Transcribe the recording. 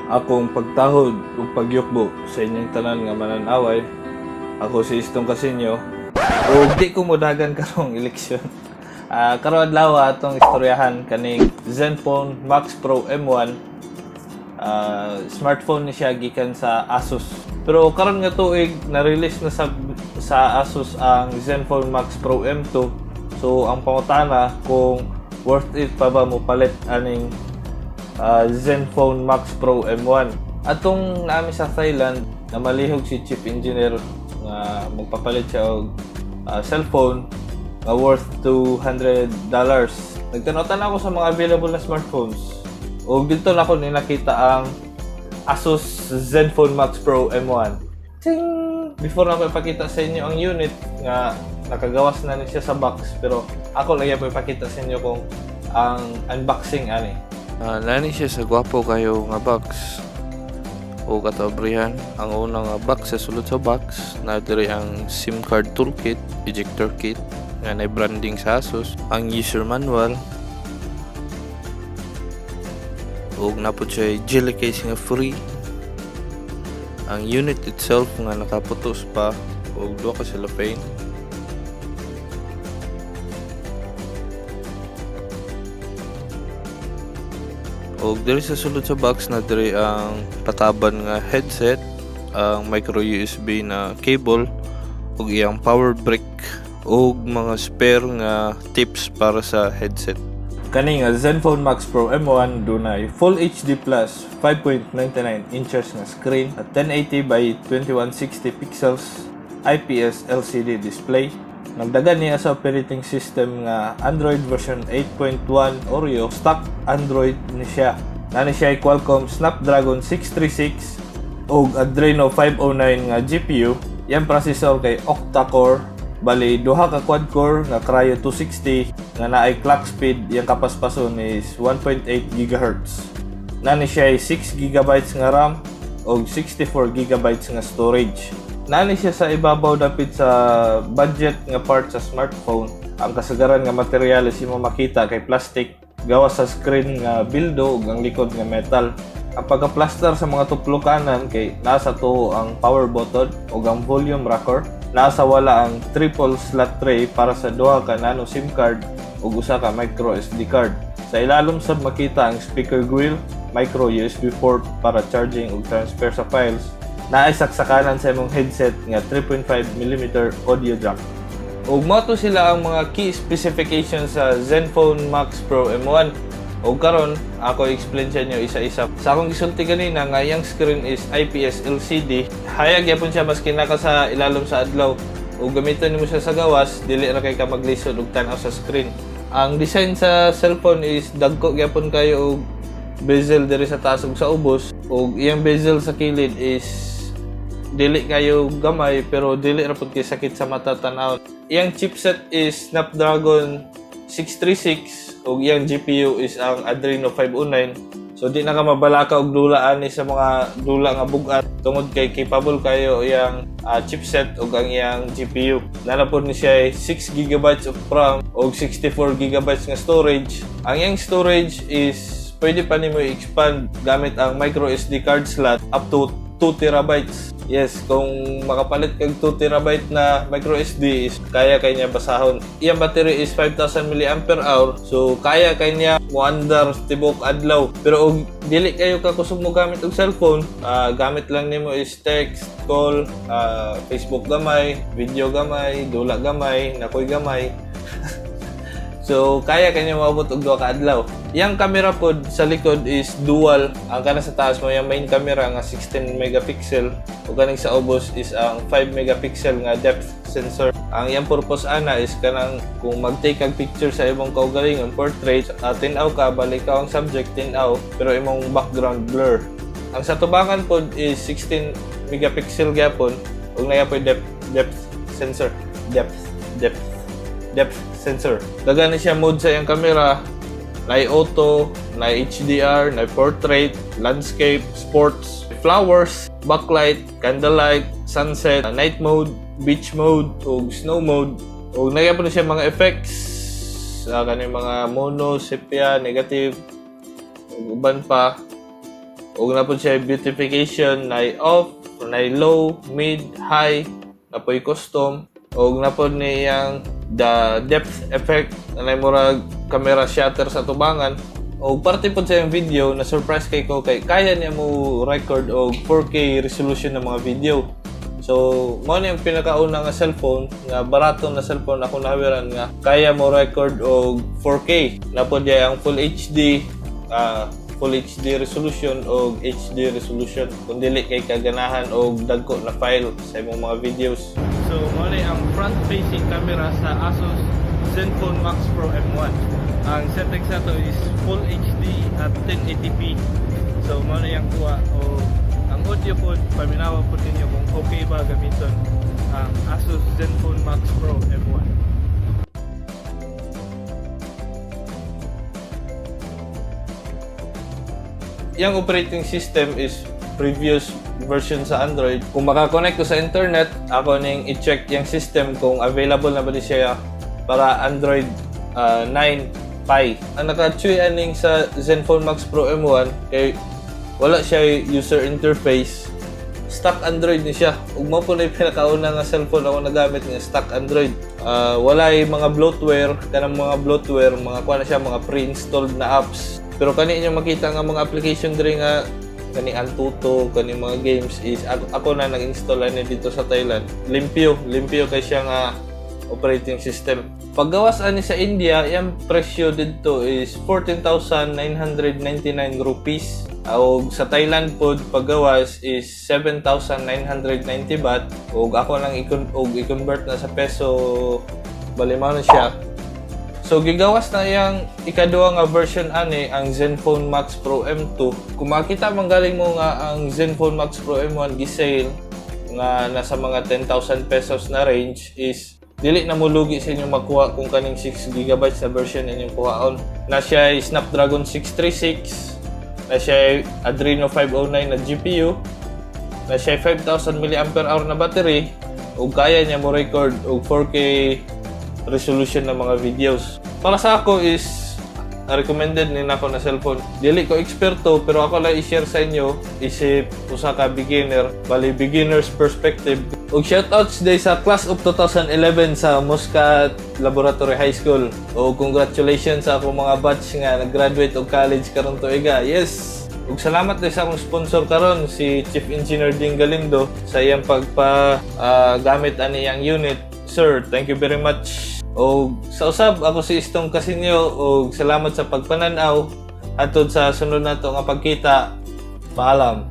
akong pagtahod ug pagyukbo sa inyong tanan nga mananaway. Ako si Istong Casinyo ug di ko modagan karong eleksyon. Karon adlaw atong istoryahan kaning Zenfone Max Pro M1. Smartphone ni siya gikan sa Asus. Pero karon nga tuig na-release na sa Asus ang Zenfone Max Pro M2. So ang pangutana kung worth it pa ba mo palit aning Zenfone Max Pro M1. Atong naami sa Thailand na malihog si chief engineer nga magpapalit siya og cellphone nga worth $200. Nagtanaw-tanaw ako sa mga available na smartphones. O dito na ako nakita ang Asus Zenfone Max Pro M1. Ting! Before na ko ipakita sa inyo ang unit nga nakagawas na siya sa box, pero ako lang po ipakita sa inyo kung ang unboxing ani. Nani siya sa gwapo kayo nga box o katabrihan. Ang unang box sa sulod sa box na diri ang SIM card toolkit, ejector kit nga na branding sa Asus, ang user manual o napod siya jelly case nga free, ang unit itself nga nakaputos pa o duha ka cellophane, o diri sa sulod sa box na diri ang pataban nga headset, ang micro USB na cable ug iyang power brick ug mga spare nga tips para sa headset. Kani nga Zenfone Max Pro M1 dunay Full HD Plus 5.99 inches nga screen at 1080 by 2160 pixels IPS LCD display. Nagdagan niya sa operating system nga Android version 8.1 Oreo. Stock Android ni siya. Nani siya ay Qualcomm Snapdragon 636 ug Adreno 509 nga GPU. Yang processor kay octa-core. Bali, duha ka quad-core nga Cryo 260 nga naay clock speed. Yang kapaspason is 1.8 GHz. Nani siya ay 6 GB nga RAM ug 64 GB nga storage. Nani siya sa ibabaw dapit sa budget nga part sa smartphone. Ang kasagaran nga materyales imo makita kay plastic, gawas sa screen nga bildo ug ang likod nga metal. Ang pagka-plaster sa mga tuplukanan kay nasa to ang power button ug ang volume rocker. Nasa wala ang triple slot tray para sa duha ka nano SIM card ug usa ka micro SD card. Sa ilalom sab makita ang speaker grill, micro USB port para charging ug transfer sa files. Naay saksakanan sa imong headset nga 3.5mm audio jack. Ug mao to sila ang mga key specifications sa Zenfone Max Pro M1. Ug karon ako explain sa inyo isa-isa. Sa akong gisulti kanina nga iyang screen is IPS LCD. Hayag gyapon siya maski naka sa ilalom sa adlaw. Ug gamiton nimo siya sa gawas, dili ra kay ka maglisod ug tan-aw sa screen. Ang design sa cellphone is dagko gyapon kayo og bezel diri sa taas ug sa ubos. Ug iyang bezel sa kilid is dili kayo gamay pero dili ra pud kay sakit sa mata tan-aw. Iyang chipset is Snapdragon 636 ug iyang GPU is ang Adreno 509. So di na ka mabalaka og dula ani sa mga dula nga bugat tungod kay capable kayo iyang chipset ug ang iyang GPU. Nanapod ni siya 6 GB of RAM ug 64 GB nga storage. Ang iyang storage is pwede pa nimo i-expand gamit ang micro SD card slot up to 2 terabytes. Yes, kung makapalit kag 2 terabyte na micro SD is kaya kay niya basahon. Iyang battery is 5000 mAh. So kaya kay niya moandar tibok adlaw. Pero og dili kayo ka kusog mo gamit og cellphone, gamit lang nimo is text, call, Facebook gamay, video gamay, dula gamay, nakoy gamay. So, kaya kanya maabot og 2 ka adlaw. Yang camera pod sa likod is dual. Ang kana sa taas mo yung main camera nga 16 megapixel ug kaning sa ubos is ang 5 megapixel nga depth sensor. Ang iyang purpose ana is kanang kung mag-take kag picture sa imong kaugalingon portrait, tin-aw ka balik ka ang subject tin-aw pero imong background blur. Ang sa tubangan pod is 16 megapixel gyapon ug naay pod depth sensor. Depth sensor. Dagan na siya mode sa iyang camera. Nay auto, nay HDR, nay portrait, landscape, sports, flowers, backlight, candlelight, sunset, night mode, beach mode, ug snow mode. Ug nagyapon na siya mga effects. Kaning mga mono, sepia, negative, ug uban pa. ug na po siya beautification na off, na low, mid, high, na po custom, ug na po niyang the depth effect na murag camera shutter sa tubangan. O parte po sa yung video na surprise kay ko kay kaya niya mo record og 4K resolution ng mga video. So, mo na yung pinakauna nga cellphone, nga barato na cellphone ako nahawiran nga kaya mo record og 4K. Na po diya ang Full HD resolution o HD resolution kung dili kay kaganahan o dagko na file sa imong mga videos. So, mo na ang front-facing camera sa Asus Zenfone Max Pro M1. Ang settings sa to is Full HD at 1080p. So, mo na yung kuha o ang audio po, paminawa po ninyo kung okay ba gamiton ang Asus Zenfone Max Pro M1. Yung operating system is previous version sa Android. Kung makakonect ko sa internet, ako ning i-check yung system kung available na ba di siya para Android 9 Pie. Ang naka-chewy aning sa Zenfone Max Pro M1 kay wala siya user interface. Stock Android ni siya. Ug mo po na yung pinakauna nga cellphone ako nagamit nga stock Android. Wala yung mga bloatware, kanang mga bloatware, mga kuha na siya, mga pre-installed na apps. Pero kani inyo makita nga mga application diri nga kani Antutu, kani mga games is ako na nag-install ani dito sa Thailand. Limpyo kay siya nga operating system. Paggawas ani sa India, yung presyo dito is 14,999 rupees. Og sa Thailand pod paggawas is 7,990 baht. Og ako lang i-convert na sa peso, balimaw na siya. So gigawas na yang ikaduha nga version ani ang Zenfone Max Pro M2. Kung makita man galing mo nga ang Zenfone Max Pro M1 gi-sale nga nasa mga 10,000 pesos na range is dili na mo lugi sa inyong makuha kung kaning 6GB na version inyong kuhaon. Na siya ay Snapdragon 636, na siya ay Adreno 509 na GPU, na siya ay 5,000 mAh na battery, ug kaya niya mo record og 4K resolution ng mga videos. Para sa ako is recommended ni nako na cellphone. Dili ko eksperto pero ako lang i-share sa inyo isip usa ka beginner, bali beginner's perspective. Og shoutouts day sa class of 2011 sa Muscat Laboratory High School. O congratulations sa akong mga batch nga nag-graduate og college karon tuiga. Yes. Ug salamat din sa akong sponsor karon si Chief Engineer Ding Galindo sa iyang gamit ani yang unit. Sir, thank you very much. O sa usab ako si Istong Casinio og salamat sa pagpananaw atod sa sunod nato nga pagkita. Paalam.